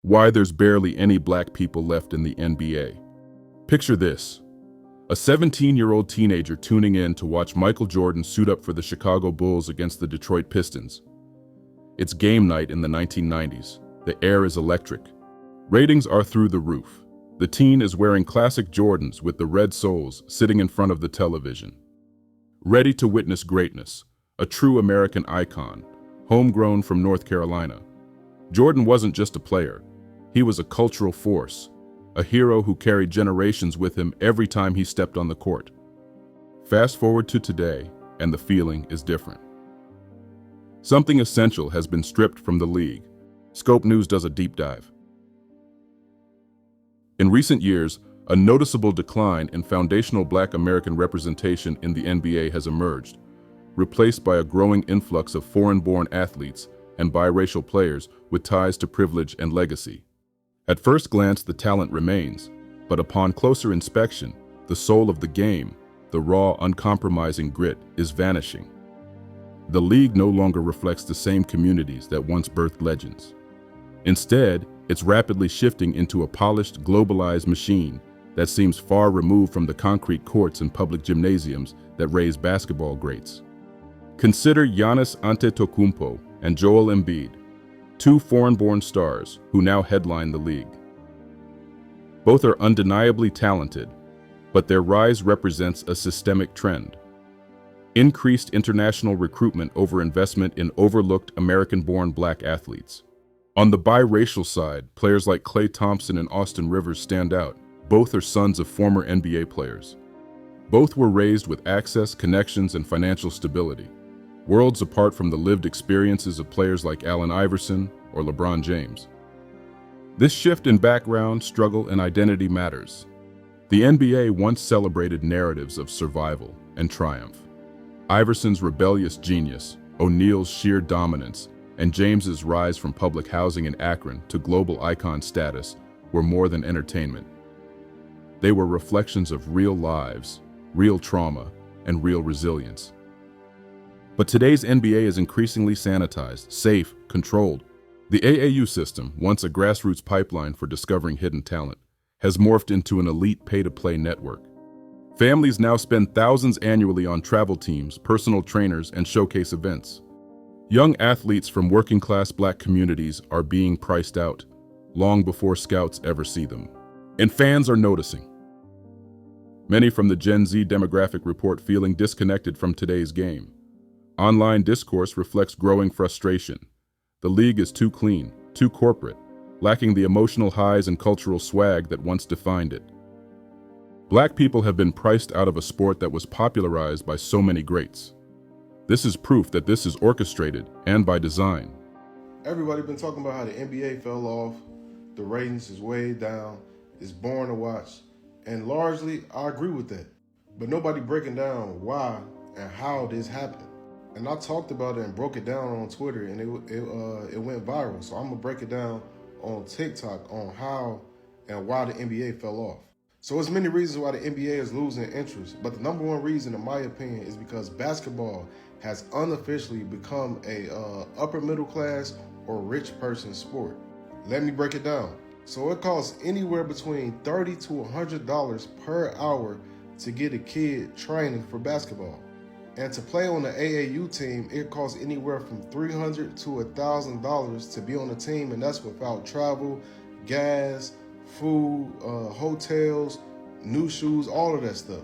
Why there's barely any black people left in the NBA. Picture this. A 17-year-old teenager tuning in to watch Michael Jordan suit up for the Chicago Bulls against the Detroit Pistons. It's game night in the 1990s. The air is electric. Ratings are through the roof. The teen is wearing classic Jordans with the red soles sitting in front of the television. Ready to witness greatness, a true American icon, homegrown from North Carolina. Jordan wasn't just a player. He was a cultural force, a hero who carried generations with him every time he stepped on the court. Fast forward to today, and the feeling is different. Something essential has been stripped from the league. Scope News does a deep dive. In recent years, a noticeable decline in foundational Black American representation in the NBA has emerged, replaced by a growing influx of foreign-born athletes and biracial players with ties to privilege and legacy. At first glance, the talent remains, but upon closer inspection, the soul of the game, the raw, uncompromising grit, is vanishing. The league no longer reflects the same communities that once birthed legends. Instead, it's rapidly shifting into a polished, globalized machine that seems far removed from the concrete courts and public gymnasiums that raise basketball greats. Consider Giannis Antetokounmpo and Joel Embiid, two foreign-born stars who now headline the league. Both are undeniably talented, but their rise represents a systemic trend. Increased international recruitment over investment in overlooked American-born Black athletes. On the biracial side, players like Klay Thompson and Austin Rivers stand out. Both are sons of former NBA players. Both were raised with access, connections, and financial stability, worlds apart from the lived experiences of players like Allen Iverson or LeBron James. This shift in background, struggle, and identity matters. The NBA once celebrated narratives of survival and triumph. Iverson's rebellious genius, O'Neal's sheer dominance, and James's rise from public housing in Akron to global icon status were more than entertainment. They were reflections of real lives, real trauma, and real resilience. But today's NBA is increasingly sanitized, safe, controlled. The AAU system, once a grassroots pipeline for discovering hidden talent, has morphed into an elite pay-to-play network. Families now spend thousands annually on travel teams, personal trainers, and showcase events. Young athletes from working-class Black communities are being priced out, long before scouts ever see them. And fans are noticing. Many from the Gen Z demographic report feeling disconnected from today's game. Online discourse reflects growing frustration. The league is too clean, too corporate, lacking the emotional highs and cultural swag that once defined it. Black people have been priced out of a sport that was popularized by so many greats. This is proof that this is orchestrated and by design. Everybody been talking about how the NBA fell off, the ratings is way down, it's boring to watch, and largely I agree with that. But nobody breaking down why and how this happened. And I talked about it and broke it down on Twitter, and it went viral. So I'm gonna break it down on TikTok on how and why the NBA fell off. So there's many reasons why the NBA is losing interest, but the number one reason, in my opinion, is because basketball has unofficially become a upper middle class or rich person sport. Let me break it down. So it costs anywhere between $30 to $100 per hour to get a kid training for basketball. And to play on the AAU team, it costs anywhere from $300 to $1,000 to be on the team, and that's without travel, gas, food, hotels, new shoes, all of that stuff.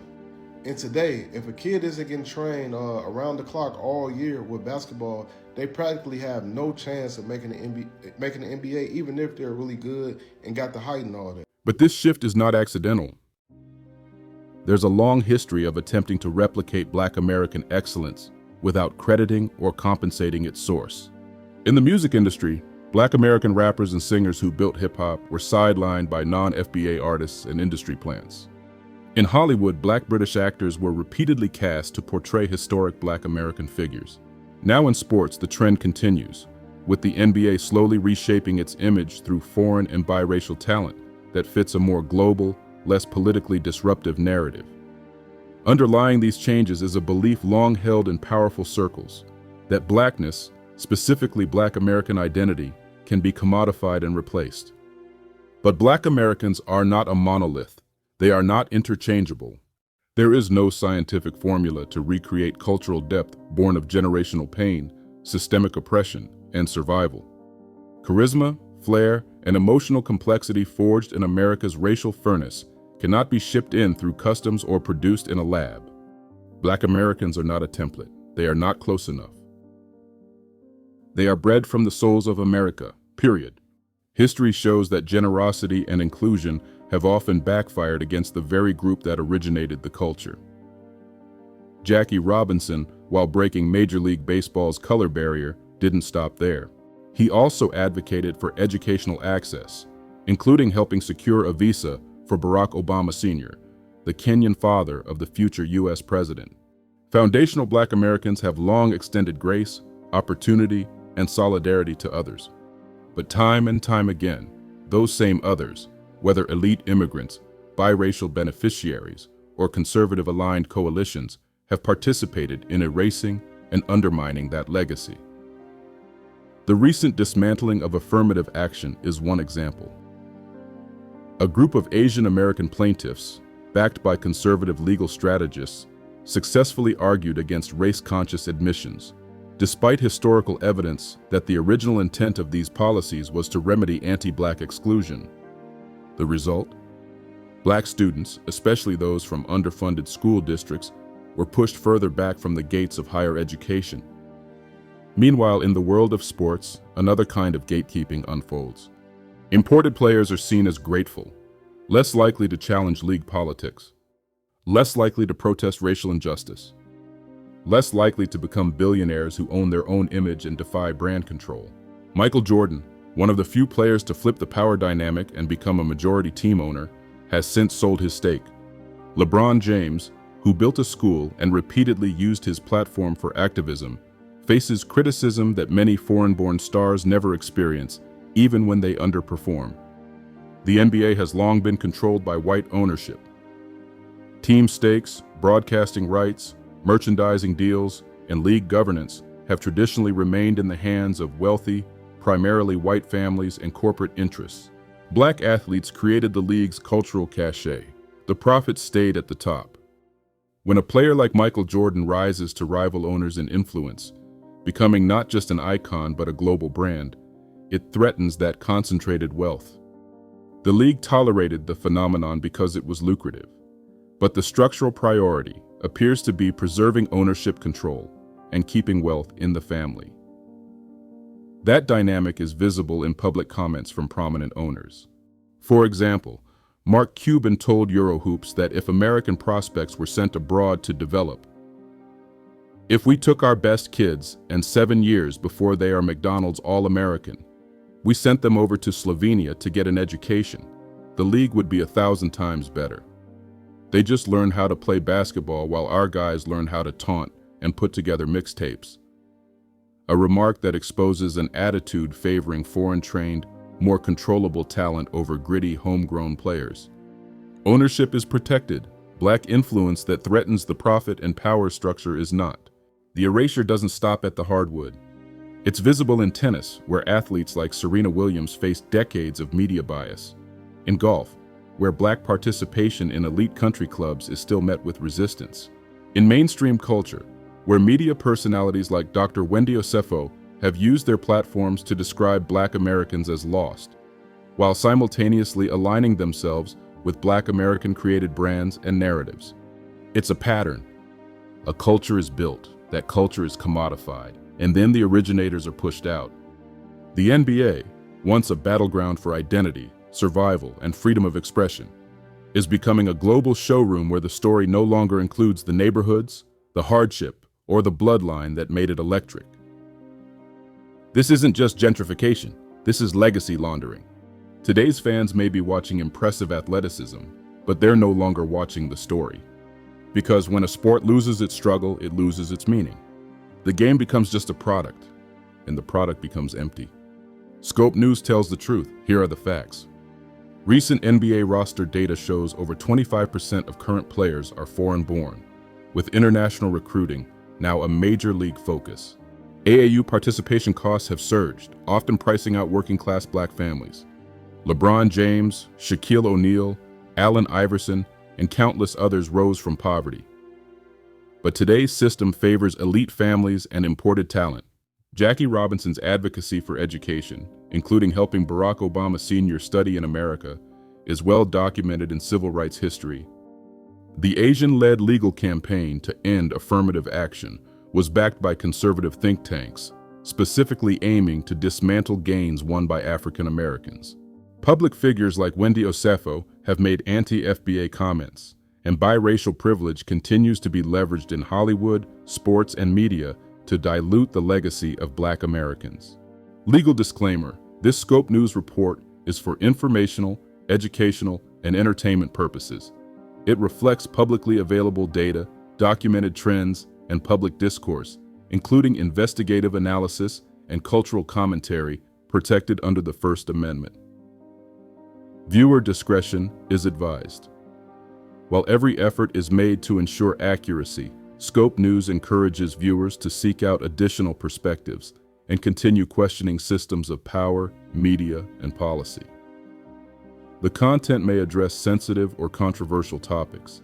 And today, if a kid isn't getting trained around the clock all year with basketball, they practically have no chance of making the NBA, even if they're really good and got the height and all that. But this shift is not accidental. There's a long history of attempting to replicate Black American excellence without crediting or compensating its source. In the music industry, Black American rappers and singers who built hip-hop were sidelined by non-FBA artists and industry plants. In Hollywood, Black British actors were repeatedly cast to portray historic Black American figures. Now in sports, the trend continues, with the NBA slowly reshaping its image through foreign and biracial talent that fits a more global, less politically disruptive narrative. Underlying these changes is a belief long held in powerful circles, that Blackness, specifically Black American identity, can be commodified and replaced. But Black Americans are not a monolith. They are not interchangeable. There is no scientific formula to recreate cultural depth born of generational pain, systemic oppression, and survival. Charisma, flair, and emotional complexity forged in America's racial furnace cannot be shipped in through customs or produced in a lab. Black Americans are not a template. They are not close enough. They are bred from the souls of America, period. History shows that generosity and inclusion have often backfired against the very group that originated the culture. Jackie Robinson, while breaking Major League Baseball's color barrier, didn't stop there. He also advocated for educational access, including helping secure a visa for Barack Obama Sr., the Kenyan father of the future U.S. president. Foundational Black Americans have long extended grace, opportunity, and solidarity to others. But time and time again, those same others, whether elite immigrants, biracial beneficiaries, or conservative-aligned coalitions, have participated in erasing and undermining that legacy. The recent dismantling of affirmative action is one example. A group of Asian American plaintiffs, backed by conservative legal strategists, successfully argued against race-conscious admissions, despite historical evidence that the original intent of these policies was to remedy anti-Black exclusion. The result? Black students, especially those from underfunded school districts, were pushed further back from the gates of higher education. Meanwhile, in the world of sports, another kind of gatekeeping unfolds. Imported players are seen as grateful, less likely to challenge league politics, less likely to protest racial injustice, less likely to become billionaires who own their own image and defy brand control. Michael Jordan, one of the few players to flip the power dynamic and become a majority team owner, has since sold his stake. Lebron James, who built a school and repeatedly used his platform for activism, faces criticism that many foreign-born stars never experience, even when they underperform. The NBA has long been controlled by white ownership. Team stakes, broadcasting rights, merchandising deals, and league governance have traditionally remained in the hands of wealthy, primarily white families and corporate interests. Black athletes created the league's cultural cachet. The profits stayed at the top. When a player like Michael Jordan rises to rival owners in influence, becoming not just an icon but a global brand, it threatens that concentrated wealth. The league tolerated the phenomenon because it was lucrative, but the structural priority appears to be preserving ownership control and keeping wealth in the family. That dynamic is visible in public comments from prominent owners. For example, Mark Cuban told Eurohoops that if American prospects were sent abroad to develop, "If we took our best kids and 7 years before they are McDonald's All-American, we sent them over to Slovenia to get an education, the league would be 1,000 times better. They just learn how to play basketball while our guys learn how to taunt and put together mixtapes." A remark that exposes an attitude favoring foreign-trained, more controllable talent over gritty, homegrown players. Ownership is protected. Black influence that threatens the profit and power structure is not. The erasure doesn't stop at the hardwood. It's visible in tennis, where athletes like Serena Williams face decades of media bias. In golf, where Black participation in elite country clubs is still met with resistance. In mainstream culture, where media personalities like Dr. Wendy Osefo have used their platforms to describe Black Americans as lost, while simultaneously aligning themselves with Black American-created brands and narratives. It's a pattern. A culture is built, that culture is commodified, and then the originators are pushed out. The NBA, once a battleground for identity, survival, and freedom of expression, is becoming a global showroom where the story no longer includes the neighborhoods, the hardship, or the bloodline that made it electric. This isn't just gentrification, this is legacy laundering. Today's fans may be watching impressive athleticism, but they're no longer watching the story. Because when a sport loses its struggle, it loses its meaning. The game becomes just a product, and the product becomes empty. Scope News tells the truth. Here are the facts. Recent NBA roster data shows over 25% of current players are foreign-born, with international recruiting now a major league focus. AAU participation costs have surged, often pricing out working-class Black families. LeBron James, Shaquille O'Neal, Allen Iverson, and countless others rose from poverty. But today's system favors elite families and imported talent. Jackie Robinson's advocacy for education, including helping Barack Obama Sr. study in America, is well documented in civil rights history. The Asian-led legal campaign to end affirmative action was backed by conservative think tanks, specifically aiming to dismantle gains won by African Americans. Public figures like Wendy Osefo have made anti-FBA comments, and biracial privilege continues to be leveraged in Hollywood, sports, and media to dilute the legacy of Black Americans. Legal disclaimer: this Scope News report is for informational, educational, and entertainment purposes. It reflects publicly available data, documented trends, and public discourse, including investigative analysis and cultural commentary protected under the First Amendment. Viewer discretion is advised. While every effort is made to ensure accuracy, Scope News encourages viewers to seek out additional perspectives and continue questioning systems of power, media, and policy. The content may address sensitive or controversial topics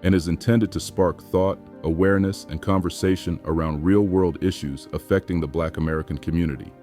and is intended to spark thought, awareness, and conversation around real-world issues affecting the Black American community.